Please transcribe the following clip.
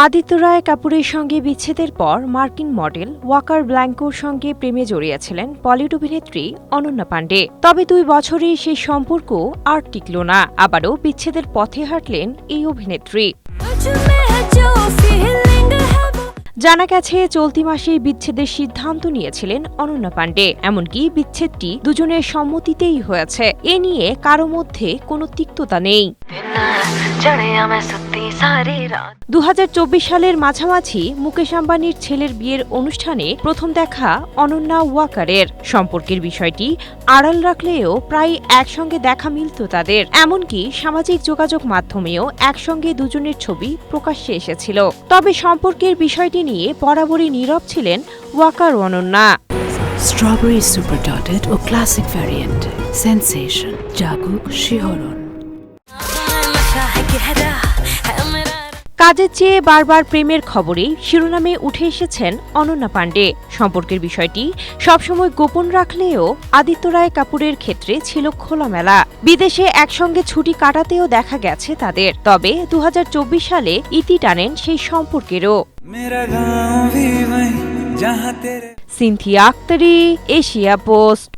আদিত্য রায় কাপুরের সঙ্গে বিচ্ছেদের পর মার্কিন মডেল ওয়াকার ব্ল্যাঙ্কোর সঙ্গে প্রেমে জড়িয়েছিলেন বলিউড অভিনেত্রী অনন্যা পাণ্ডে। তবে 2 বছরে সেই সম্পর্ক আর টিকল না। আবারও বিচ্ছেদের পথে হাঁটলেন এই অভিনেত্রী। জানা গেছে, চলতি মাসেই বিচ্ছেদের সিদ্ধান্ত নিয়েছিলেন অনন্যা পাণ্ডে। এমনকি বিচ্ছেদটি দুজনের সম্মতিতেই হয়েছে। এ নিয়ে কারো মধ্যে কোনো তিক্ততা নেই। 2024 সালের মাঝামাঝি মুকেশ আম্বানির ছেলের বিয়ের অনুষ্ঠানে প্রথম দেখা অনন্যা ওয়াকারের। সম্পর্কের বিষয়টি আড়াল রাখলেও প্রায় একসঙ্গে দেখা মিলত তাদের। এমনকি সামাজিক যোগাযোগ মাধ্যমেও একসঙ্গে দুজনের ছবি প্রকাশ্যে এসেছিল। তবে সম্পর্কের বিষয়টি নিয়ে বরাবরই নীরব ছিলেন ওয়াকার অনন্যা। স্ট্রবেরি সুপার ডটেড ও ক্লাসিক ভ্যারিয়েন্ট সেন্সেশন জাগুক শিহরণ। কাজের চেয়ে বারবার প্রেমের খবরেই শিরোনামে উঠে এসেছেন অনন্যা পাণ্ডে। সম্পর্কের বিষয়টি সবসময় গোপন রাখলেও আদিত্য রায় কাপুরের ক্ষেত্রে ছিল খোলামেলা। বিদেশে একসঙ্গে ছুটি কাটাতেও দেখা গেছে তাদের। তবে 2024 সালে ইতি টানেন সেই সম্পর্কেরও। Cynthia Akhtari, Asia post.